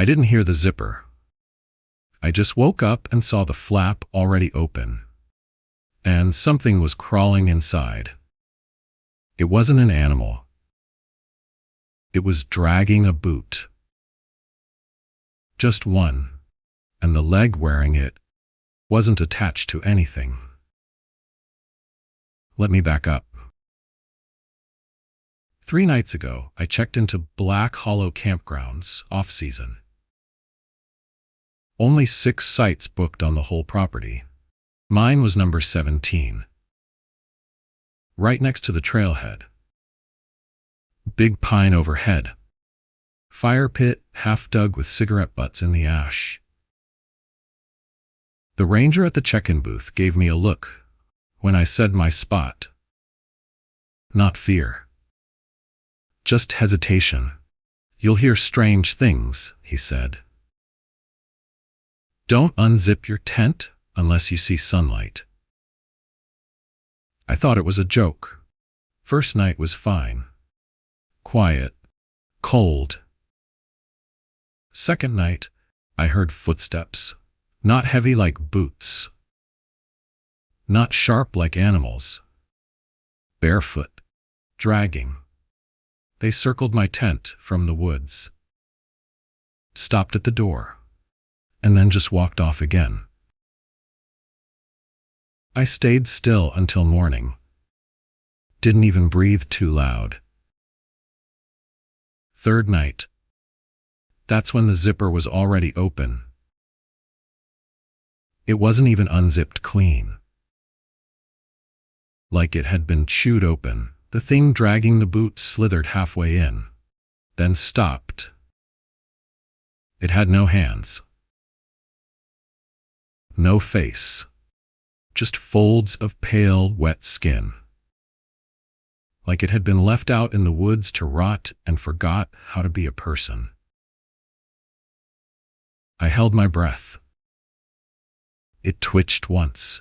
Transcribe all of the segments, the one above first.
I didn't hear the zipper. I just woke up and saw the flap already open. And something was crawling inside. It wasn't an animal. It was dragging a boot. Just one, and the leg wearing it wasn't attached to anything. Let me back up. 3 nights ago, I checked into Black Hollow campgrounds, off-season. Only 6 sites booked on the whole property. Mine was number 17. Right next to the trailhead. Big pine overhead. Fire pit half dug with cigarette butts in the ash. The ranger at the check-in booth gave me a look when I said my spot. Not fear. Just hesitation. You'll hear strange things, he said. Don't unzip your tent unless you see sunlight. I thought it was a joke. First night was fine. Quiet. Cold. Second night, I heard footsteps. Not heavy like boots. Not sharp like animals. Barefoot. Dragging. They circled my tent from the woods. Stopped at the door. And then just walked off again. I stayed still until morning. Didn't even breathe too loud. Third night. That's when the zipper was already open. It wasn't even unzipped clean. Like it had been chewed open, the thing dragging the boot slithered halfway in, then stopped. It had no hands. No face. Just folds of pale, wet skin. Like it had been left out in the woods to rot and forgot how to be a person. I held my breath. It twitched once.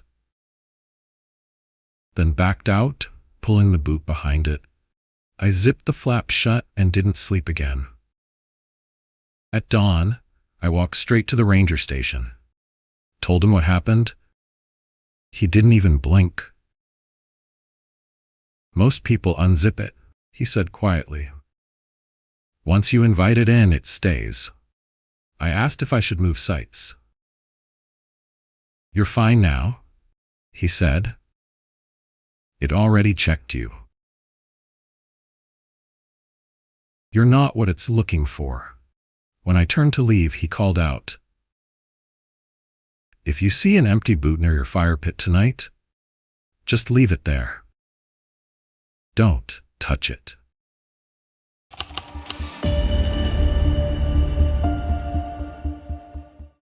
Then backed out, pulling the boot behind it. I zipped the flap shut and didn't sleep again. At dawn, I walked straight to the ranger station. Told him what happened. He didn't even blink. Most people unzip it, he said quietly. Once you invite it in, it stays. I asked if I should move sites. You're fine now, he said. It already checked you. You're not what it's looking for. When I turned to leave, he called out. If you see an empty boot near your fire pit tonight, just leave it there. Don't touch it.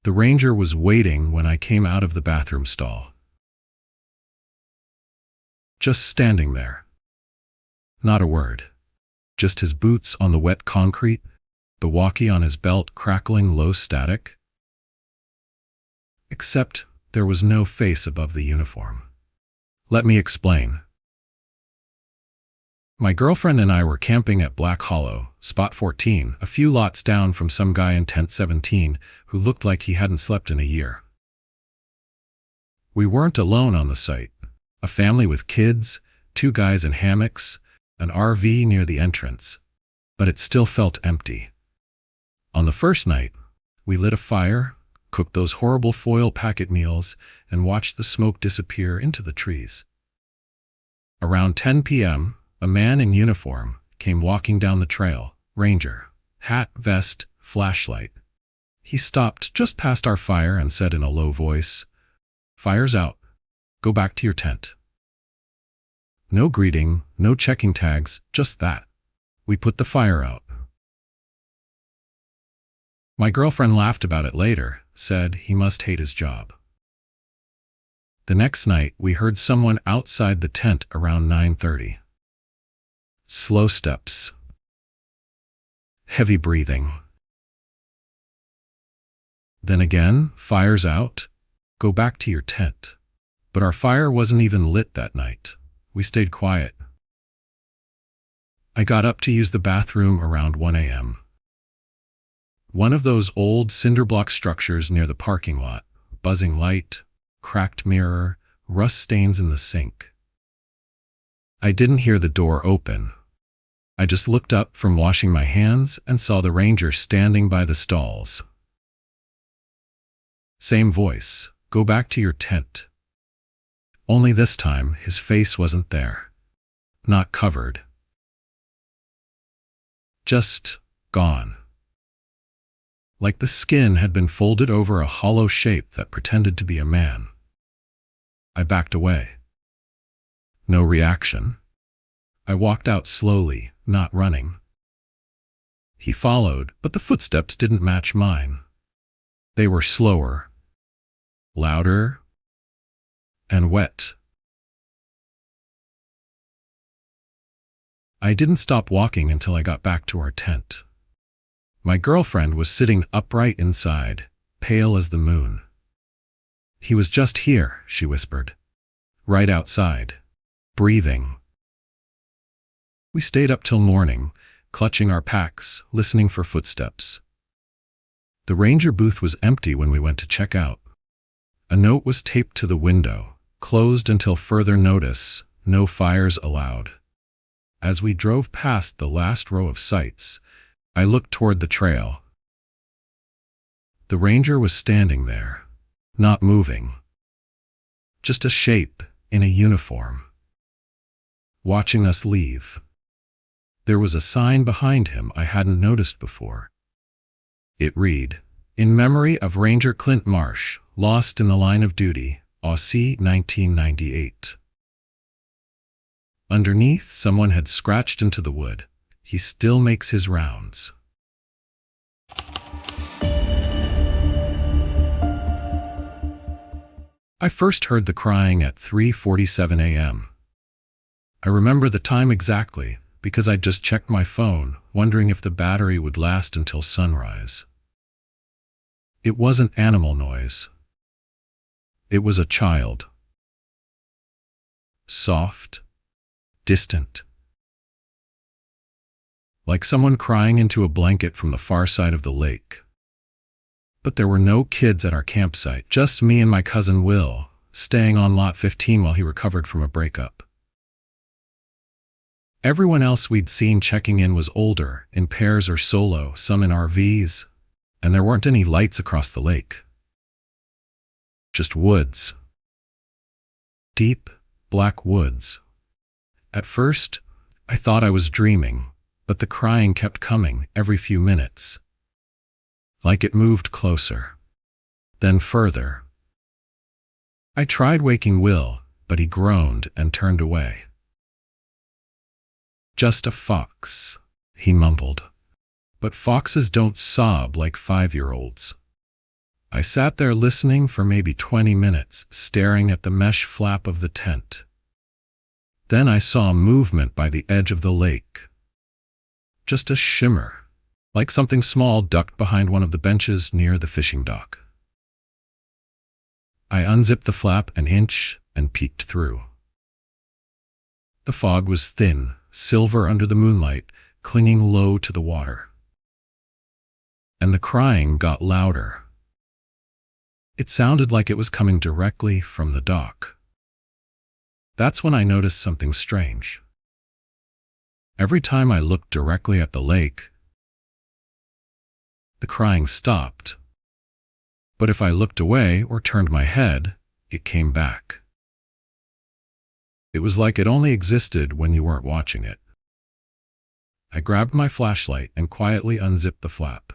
The ranger was waiting when I came out of the bathroom stall. Just standing there. Not a word. Just his boots on the wet concrete, the walkie on his belt crackling low static. Except there was no face above the uniform. Let me explain. My girlfriend and I were camping at Black Hollow, spot 14, a few lots down from some guy in tent 17 who looked like he hadn't slept in a year. We weren't alone on the site. A family with kids, 2 guys in hammocks, an RV near the entrance. But it still felt empty. On the first night, we lit a fire, cooked those horrible foil packet meals, and watched the smoke disappear into the trees. Around 10 p.m., a man in uniform came walking down the trail, ranger, hat, vest, flashlight. He stopped just past our fire and said in a low voice, "Fire's out. Go back to your tent." No greeting, no checking tags, just that. We put the fire out. My girlfriend laughed about it later, said he must hate his job. The next night, we heard someone outside the tent around 9:30. Slow steps. Heavy breathing. Then again, fire's out. Go back to your tent. But our fire wasn't even lit that night. We stayed quiet. I got up to use the bathroom around 1 a.m. One of those old cinder-block structures near the parking lot. Buzzing light, cracked mirror, rust stains in the sink. I didn't hear the door open. I just looked up from washing my hands and saw the ranger standing by the stalls. Same voice, "Go back to your tent." Only this time, his face wasn't there. Not covered. Just gone. Like the skin had been folded over a hollow shape that pretended to be a man. I backed away. No reaction. I walked out slowly, not running. He followed, but the footsteps didn't match mine. They were slower, louder, and wet. I didn't stop walking until I got back to our tent. My girlfriend was sitting upright inside, pale as the moon. "He was just here," she whispered. "Right outside. Breathing." We stayed up till morning, clutching our packs, listening for footsteps. The ranger booth was empty when we went to check out. A note was taped to the window, closed until further notice, no fires allowed. As we drove past the last row of sites, I looked toward the trail. The ranger was standing there, not moving. Just a shape in a uniform, watching us leave. There was a sign behind him I hadn't noticed before. It read, "In memory of Ranger Clint Marsh, lost in the line of duty, Aussie 1998. Underneath, someone had scratched into the wood. "He still makes his rounds." I first heard the crying at 3:47 a.m. I remember the time exactly because I'd just checked my phone, wondering if the battery would last until sunrise. It wasn't animal noise. It was a child. Soft, distant. Like someone crying into a blanket from the far side of the lake. But there were no kids at our campsite, just me and my cousin Will, staying on lot 15 while he recovered from a breakup. Everyone else we'd seen checking in was older, in pairs or solo, some in RVs, and there weren't any lights across the lake. Just woods. Deep, black woods. At first, I thought I was dreaming, but the crying kept coming every few minutes. Like it moved closer. Then further. I tried waking Will, but he groaned and turned away. "Just a fox," he mumbled. But foxes don't sob like 5-year-olds. I sat there listening for maybe 20 minutes, staring at the mesh flap of the tent. Then I saw movement by the edge of the lake. Just a shimmer, like something small ducked behind one of the benches near the fishing dock. I unzipped the flap an inch and peeked through. The fog was thin, silver under the moonlight, clinging low to the water. And the crying got louder. It sounded like it was coming directly from the dock. That's when I noticed something strange. Every time I looked directly at the lake, the crying stopped. But if I looked away or turned my head, it came back. It was like it only existed when you weren't watching it. I grabbed my flashlight and quietly unzipped the flap.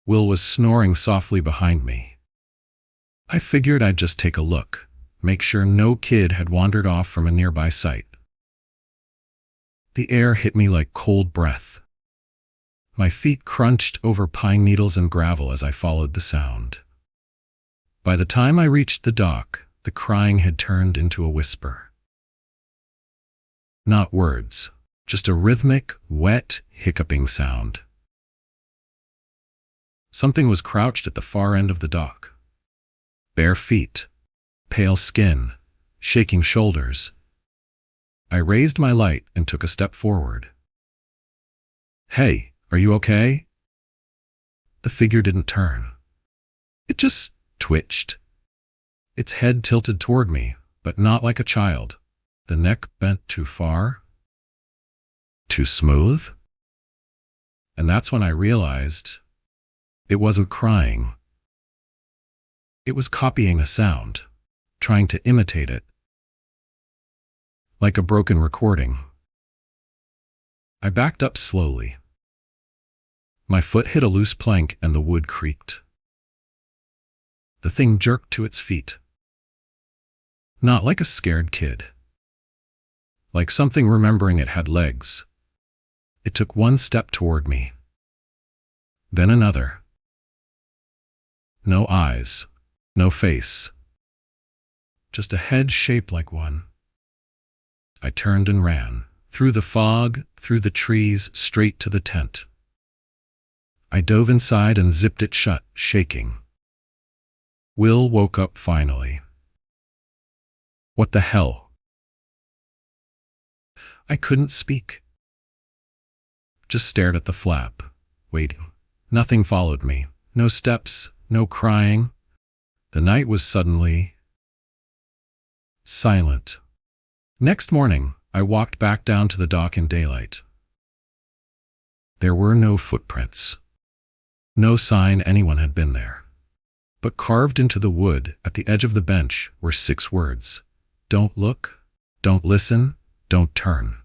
Will was snoring softly behind me. I figured I'd just take a look, make sure no kid had wandered off from a nearby site. The air hit me like cold breath. My feet crunched over pine needles and gravel as I followed the sound. By the time I reached the dock, the crying had turned into a whisper. Not words, just a rhythmic, wet, hiccuping sound. Something was crouched at the far end of the dock. Bare feet, pale skin, shaking shoulders. I raised my light and took a step forward. "Hey, are you okay?" The figure didn't turn. It just twitched. Its head tilted toward me, but not like a child. The neck bent too far. Too smooth. And that's when I realized it wasn't crying. It was copying a sound, trying to imitate it. Like a broken recording. I backed up slowly. My foot hit a loose plank and the wood creaked. The thing jerked to its feet. Not like a scared kid. Like something remembering it had legs. It took one step toward me. Then another. No eyes. No face. Just a head shaped like one. I turned and ran. Through the fog, through the trees, straight to the tent. I dove inside and zipped it shut, shaking. Will woke up finally. What the hell? I couldn't speak. Just stared at the flap, waiting. Nothing followed me. No steps, no crying. The night was suddenly silent. Next morning, I walked back down to the dock in daylight. There were no footprints. No sign anyone had been there. But carved into the wood at the edge of the bench were 6 words. Don't look, don't listen, don't turn.